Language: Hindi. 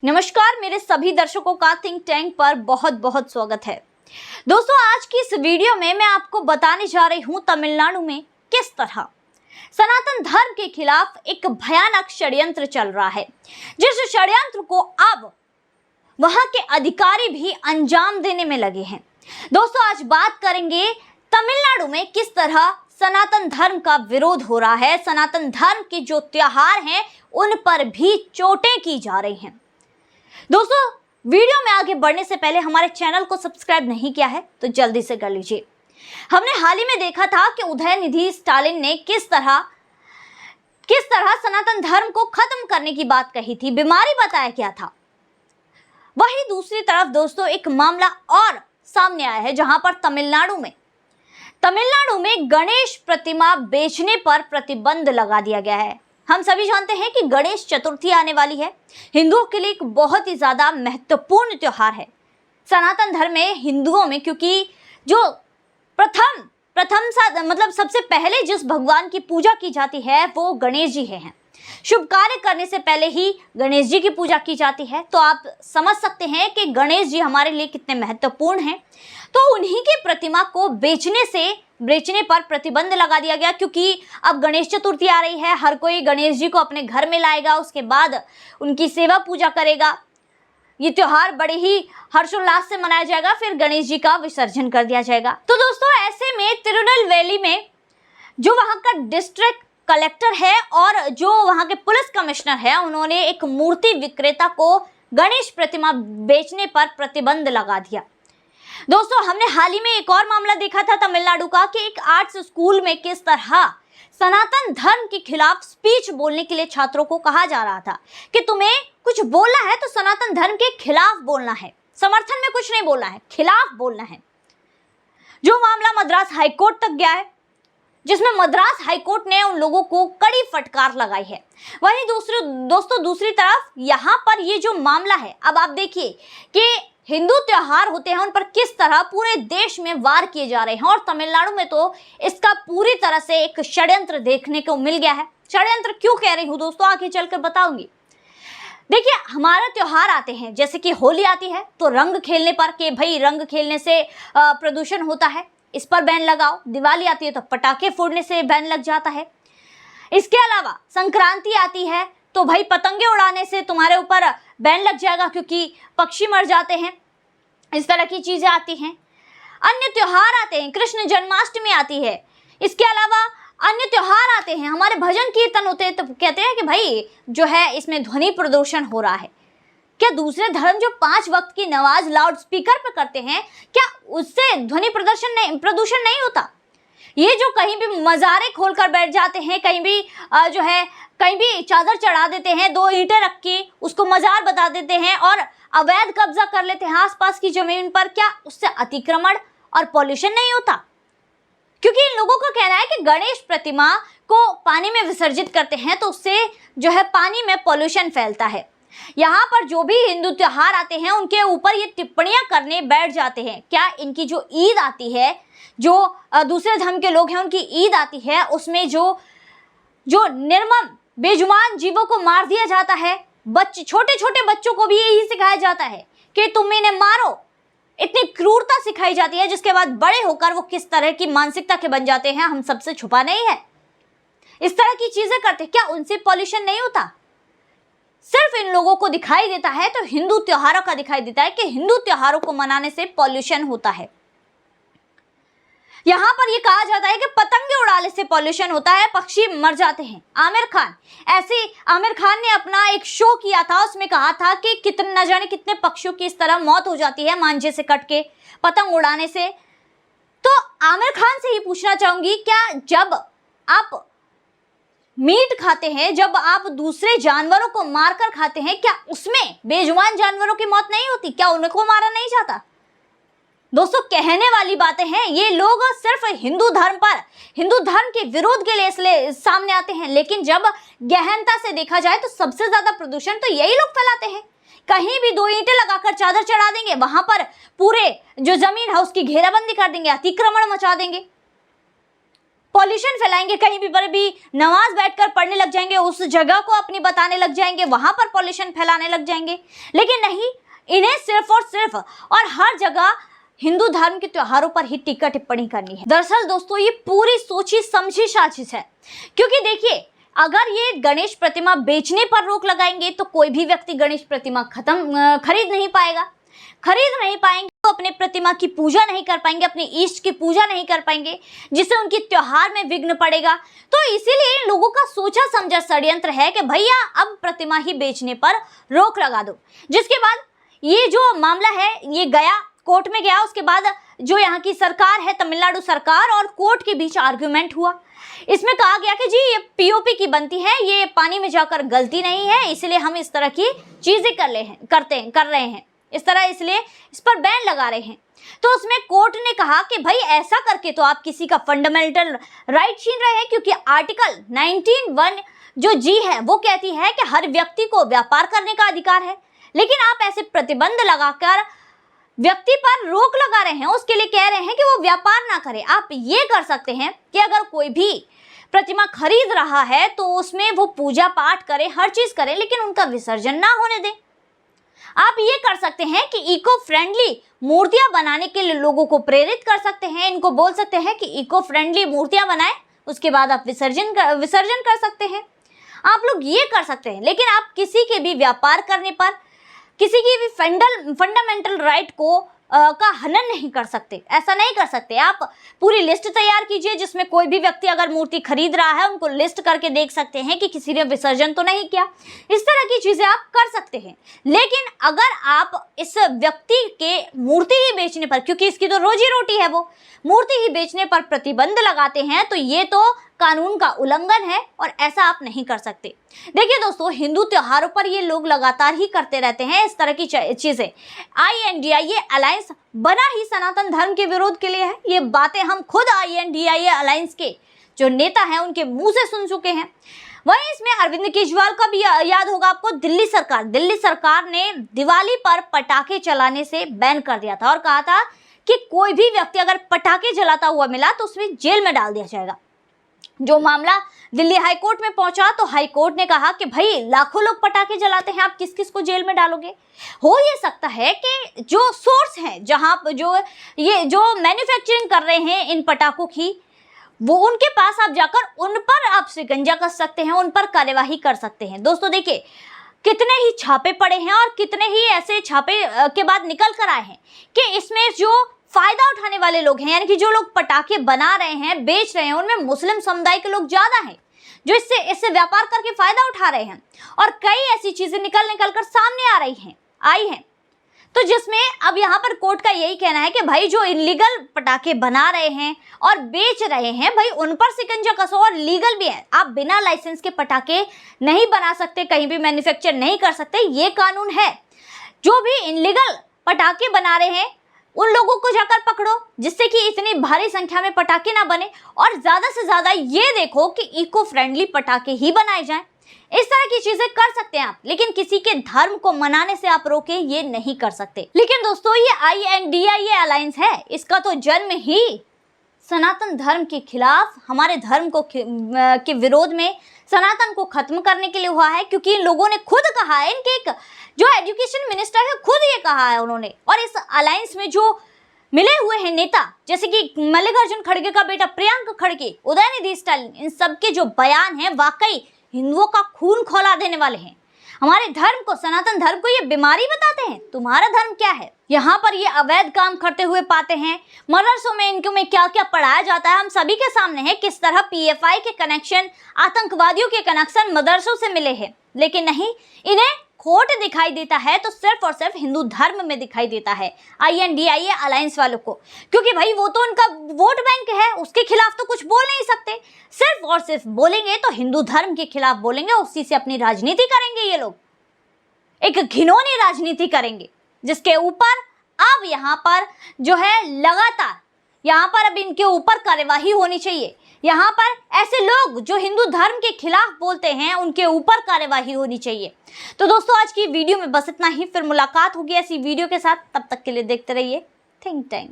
नमस्कार, मेरे सभी दर्शकों का थिंक टैंक पर बहुत बहुत स्वागत है। दोस्तों, आज की इस वीडियो में मैं आपको बताने जा रही हूं तमिलनाडु में किस तरह सनातन धर्म के खिलाफ एक भयानक षड्यंत्र चल रहा है, जिस षड्यंत्र को अब वहां के अधिकारी भी अंजाम देने में लगे हैं। दोस्तों, आज बात करेंगे तमिलनाडु में किस तरह सनातन धर्म का विरोध हो रहा है। सनातन धर्म के जो त्योहार हैं उन पर भी चोटें की जा रही हैं। दोस्तों, वीडियो में आगे बढ़ने से पहले हमारे चैनल को सब्सक्राइब नहीं किया है तो जल्दी से कर लीजिए। हमने हाल ही में देखा था कि उदयनिधि स्टालिन ने किस तरह सनातन धर्म को खत्म करने की बात कही थी, बीमारी बताया क्या था। वहीं दूसरी तरफ दोस्तों एक मामला और सामने आया है, जहां पर तमिलनाडु में गणेश प्रतिमा बेचने पर प्रतिबंध लगा दिया गया है। हम सभी जानते हैं कि गणेश चतुर्थी आने वाली है। हिंदुओं के लिए एक बहुत ही ज्यादा महत्वपूर्ण त्योहार है सनातन धर्म में, हिंदुओं में, क्योंकि जो सबसे पहले जिस भगवान की पूजा की जाती है वो गणेश जी हैं। शुभ कार्य करने से पहले ही गणेश जी की पूजा की जाती है, तो आप समझ सकते हैं कि गणेश जी हमारे लिए कितने महत्वपूर्ण हैं। तो उन्हीं की प्रतिमा को बेचने पर प्रतिबंध लगा दिया गया, क्योंकि अब गणेश चतुर्थी आ रही है। हर कोई गणेश जी को अपने घर में लाएगा, उसके बाद उनकी सेवा पूजा करेगा। ये त्योहार बड़े ही हर्षोल्लास से मनाया जाएगा, फिर गणेश जी का विसर्जन कर दिया जाएगा। तो दोस्तों, ऐसे में तिरुनेलवेली में जो वहां का डिस्ट्रिक्ट कलेक्टर है और जो वहां के पुलिस कमिश्नर है, उन्होंने एक मूर्ति विक्रेता को गणेश प्रतिमा बेचने पर प्रतिबंध लगा दिया। दोस्तों, हमने हाल ही में एक और मामला देखा था तमिलनाडु का कि एक आर्ट्स स्कूल में किस तरह सनातन धर्म के खिलाफ स्पीच बोलने के लिए छात्रों को कहा जा रहा था कि तुम्हें कुछ बोलना है तो सनातन धर्म के खिलाफ बोलना है, समर्थन में कुछ नहीं बोलना है, खिलाफ बोलना है। जो मामला मद्रास हाईकोर्ट तक गया है, जिसमें मद्रास हाईकोर्ट ने उन लोगों को कड़ी फटकार लगाई है। वहीं दूसरी तरफ यहाँ पर ये जो मामला है, अब आप देखिए कि हिंदू त्योहार होते हैं, उन पर किस तरह पूरे देश में वार किए जा रहे हैं, और तमिलनाडु में तो इसका पूरी तरह से एक षड्यंत्र देखने को मिल गया है। षड्यंत्र क्यों कह रही हूँ दोस्तों, आगे चलकर बताऊंगी। देखिए, हमारे त्योहार आते हैं, जैसे कि होली आती है तो रंग खेलने पर कि भाई रंग खेलने से प्रदूषण होता है, इस पर बैन लगाओ। दिवाली आती है तो पटाखे फोड़ने से बैन लग जाता है। इसके अलावा संक्रांति आती है तो भाई पतंगे उड़ाने से तुम्हारे ऊपर बैन लग जाएगा, क्योंकि पक्षी मर जाते हैं। इस तरह की चीजें आती हैं। अन्य त्योहार आते हैं, कृष्ण जन्माष्टमी आती है। इसके अलावा अन्य त्योहार आते हैं, हमारे भजन कीर्तन होते हैं, तो कहते हैं कि भाई जो है इसमें ध्वनि प्रदूषण हो रहा है। क्या दूसरे धर्म जो 5 वक्त की नमाज लाउड स्पीकर पर करते हैं, क्या उससे ध्वनि प्रदूषण नहीं होता? ये जो कहीं भी मज़ारे खोलकर बैठ जाते हैं, कहीं भी चादर चढ़ा देते हैं, 2 ईंटें रख के उसको मज़ार बता देते हैं और अवैध कब्जा कर लेते हैं आसपास की जमीन पर, क्या उससे अतिक्रमण और पॉल्यूशन नहीं होता? क्योंकि इन लोगों का कहना है कि गणेश प्रतिमा को पानी में विसर्जित करते हैं तो उससे जो है पानी में पॉल्यूशन फैलता है। यहाँ पर जो भी हिंदू त्योहार आते हैं उनके ऊपर ये टिप्पणियां करने बैठ जाते हैं। क्या इनकी जो ईद आती है, जो दूसरे धर्म के लोग हैं उनकी ईद आती है, उसमें जो निर्मम बेजुबान जीवों को मार दिया जाता है, छोटे छोटे बच्चों को भी यही सिखाया जाता है कि तुम इन्हें मारो। इतनी क्रूरता सिखाई जाती है, जिसके बाद बड़े होकर वो किस तरह की मानसिकता के बन जाते हैं हम सबसे छुपा नहीं है। इस तरह की चीजें करते, क्या उनसे पॉल्यूशन नहीं होता? सिर्फ इन लोगों को दिखाई देता है तो हिंदू त्योहारों का दिखाई देता है कि हिंदू त्योहारों को मनाने से पॉल्यूशन होता है। यहाँ पर ये कहा जाता है कि पतंगे उड़ाने से पॉल्यूशन होता है, पक्षी मर जाते हैं। आमिर खान ने अपना एक शो किया था, उसमें कहा था कि न जाने कितने पक्षियों की इस तरह मौत हो जाती है मांझे से कट के पतंग उड़ाने से। तो आमिर खान से ही पूछना चाहूंगी, क्या जब आप मीट खाते हैं, जब आप दूसरे जानवरों को मारकर खाते हैं, क्या उसमें बेजुबान जानवरों की मौत नहीं होती? क्या उनको मारा नहीं जाता? दोस्तों, कहने वाली बातें हैं। ये लोग सिर्फ हिंदू धर्म के विरोध के लिए इसलिए सामने आते हैं, लेकिन जब गहनता से देखा जाए तो सबसे ज्यादा प्रदूषण तो यही लोग फैलाते हैं। कहीं भी 2 ईंटें लगाकर चादर चढ़ा देंगे, वहां पर पूरे जो जमीन है उसकी घेराबंदी कर देंगे, अतिक्रमण मचा देंगे। पॉल्यूशन फैलाएंगे, कहीं भी पर भी नमाज बैठकर पढ़ने लग जाएंगे, उस जगह को अपनी बताने लग जाएंगे, वहां पर पॉल्यूशन फैलाने लग जाएंगे। लेकिन नहीं, इन्हें सिर्फ और सिर्फ और हर जगह हिंदू धर्म के त्योहारों पर ही टीका टिप्पणी करनी है। दरअसल दोस्तों ये पूरी सोची समझी साजिश है, क्योंकि देखिए अगर ये गणेश प्रतिमा बेचने पर रोक लगाएंगे तो कोई भी व्यक्ति गणेश प्रतिमा खरीद नहीं पाएंगे, तो अपने प्रतिमा की पूजा नहीं कर पाएंगे, अपने इष्ट की पूजा नहीं कर पाएंगे, जिससे उनकी त्योहार में विघ्न पड़ेगा। तो इसीलिए इन लोगों का सोचा समझा षड्यंत्र है कि भैया अब प्रतिमा ही बेचने पर रोक लगा दो। जिसके बाद ये जो मामला है ये गया कोर्ट में गया, उसके बाद जो यहाँ की सरकार है, तमिलनाडु सरकार और कोर्ट के बीच आर्गुमेंट हुआ। इसमें कहा गया कि जी ये पीओपी की बनती है, ये पानी में जाकर गलती नहीं है, इसलिए हम इस तरह की चीजें कर रहे हैं, इस तरह इसलिए इस पर बैन लगा रहे हैं। तो उसमें कोर्ट ने कहा कि भाई ऐसा करके तो आप किसी का फंडामेंटल राइट छीन रहे हैं, क्योंकि आर्टिकल 19(1) जो जी है वो कहती है कि हर व्यक्ति को व्यापार करने का अधिकार है। लेकिन आप ऐसे प्रतिबंध लगाकर व्यक्ति पर रोक लगा रहे हैं, उसके लिए कह रहे हैं कि वो व्यापार ना करे। आप ये कर सकते हैं कि अगर कोई भी प्रतिमा खरीद रहा है तो उसमें वो पूजा पाठ करे, हर चीज करे, लेकिन उनका विसर्जन ना होने दें। आप ये कर सकते हैं कि इको फ्रेंडली मूर्तियां बनाने के लिए लोगों को प्रेरित कर सकते हैं, इनको बोल सकते हैं कि इको फ्रेंडली मूर्तियां बनाएं, उसके बाद आप विसर्जन कर सकते हैं। आप लोग ये कर सकते हैं, लेकिन आप किसी के भी व्यापार करने पर किसी की भी फंडामेंटल राइट को का हनन नहीं कर सकते, ऐसा नहीं कर सकते। आप पूरी लिस्ट तैयार कीजिए जिसमें कोई भी व्यक्ति अगर मूर्ति खरीद रहा है उनको लिस्ट करके देख सकते हैं कि किसी ने विसर्जन तो नहीं किया। इस तरह की चीजें आप कर सकते हैं। लेकिन अगर आप इस व्यक्ति के मूर्ति ही बेचने पर, क्योंकि इसकी तो रोजी रोटी है, वो मूर्ति ही बेचने पर प्रतिबंध लगाते हैं, तो ये तो कानून का उल्लंघन है और ऐसा आप नहीं कर सकते। देखिए दोस्तों, हिंदू त्योहारों पर ये लोग लगातार ही करते रहते हैं इस तरह की चीजें। INDIA अलायंस बना ही सनातन धर्म के विरोध के लिए है। ये बातें हम खुद INDIA अलायंस के जो नेता हैं उनके मुंह से सुन चुके हैं। वहीं इसमें अरविंद केजरीवाल का भी याद होगा आपको, दिल्ली सरकार ने दिवाली पर पटाखे चलाने से बैन कर दिया था और कहा था कि कोई भी व्यक्ति अगर पटाखे जलाता हुआ मिला तो उसमें जेल में डाल दिया जाएगा। जो मामला दिल्ली हाईकोर्ट में पहुंचा तो हाईकोर्ट ने कहा कि भाई लाखों लोग पटाखे जलाते हैं, आप किस किस को जेल में डालोगे। हो ये सकता है कि जो सोर्स है, जहां जो मैन्युफैक्चरिंग कर रहे हैं इन पटाखों की, वो उनके पास आप जाकर उन पर आप शिकंजा कस सकते हैं, उन पर कार्यवाही कर सकते हैं। दोस्तों देखिए कितने ही छापे पड़े हैं और कितने ही ऐसे छापे के बाद निकल कर आए हैं कि इसमें जो फायदा उठाने वाले लोग हैं, यानी कि जो लोग पटाखे बना रहे हैं, बेच रहे हैं, उनमें मुस्लिम समुदाय के लोग ज्यादा हैं जो इससे व्यापार करके फायदा उठा रहे हैं। और कई ऐसी चीजें निकल कर सामने आई हैं। तो जिसमें अब यहाँ पर कोर्ट का यही कहना है कि भाई जो इलीगल पटाखे बना रहे हैं और बेच रहे हैं, भाई उन पर शिकंजा कसो। और लीगल भी है, आप बिना लाइसेंस के पटाखे नहीं बना सकते, कहीं भी मैन्युफैक्चर नहीं कर सकते, ये कानून है। जो भी इलीगल पटाखे बना रहे हैं उन लोगों को जाकर पकड़ो, जिससे कि इतनी भारी संख्या में पटाखे ना बने, और ज्यादा से ज्यादा ये देखो कि इको फ्रेंडली पटाखे ही बनाए जाएं। इस तरह की चीजें कर सकते हैं आप, लेकिन किसी के धर्म को मनाने से आप रोके ये नहीं कर सकते। लेकिन दोस्तों ये INDIA अलायंस है, इसका तो जन्म ही सनातन धर्म के खिलाफ, हमारे धर्म को के विरोध में, सनातन को खत्म करने के लिए हुआ है। क्योंकि इन लोगों ने खुद कहा है, इनके एक जो एजुकेशन मिनिस्टर है खुद ये कहा है उन्होंने। और इस अलायंस में जो मिले हुए हैं नेता, जैसे कि मल्लिकार्जुन खड़गे का बेटा प्रियंक खड़गे, उदयनिधि स्टालिन, इन सबके जो बयान हैं वाकई हिंदुओं का खून खौला देने वाले हैं। हमारे धर्म को, सनातन धर्म को ये बीमारी बताते हैं। तुम्हारा धर्म क्या है? यहाँ पर ये अवैध काम करते हुए पाते हैं। मदरसों में इनको में क्या क्या पढ़ाया जाता है हम सभी के सामने है। किस तरह PFI के कनेक्शन, आतंकवादियों के कनेक्शन मदरसों से मिले हैं। लेकिन नहीं, इन्हें खोट दिखाई देता है तो सिर्फ और सिर्फ हिंदू धर्म में दिखाई देता है INDIA अलायंस वालों को। क्योंकि भाई वो तो उनका वोट बैंक है, उसके खिलाफ तो कुछ बोल नहीं सकते। सिर्फ और सिर्फ बोलेंगे तो हिंदू धर्म के खिलाफ बोलेंगे, उसी से अपनी राजनीति करेंगे। ये लोग एक घिनौनी राजनीति करेंगे, जिसके ऊपर अब यहाँ पर जो है लगातार यहाँ पर अब इनके ऊपर कार्यवाही होनी चाहिए। यहाँ पर ऐसे लोग जो हिंदू धर्म के खिलाफ बोलते हैं उनके ऊपर कार्यवाही होनी चाहिए। तो दोस्तों आज की वीडियो में बस इतना ही, फिर मुलाकात होगी ऐसी वीडियो के साथ। तब तक के लिए देखते रहिए थिंक टैंक।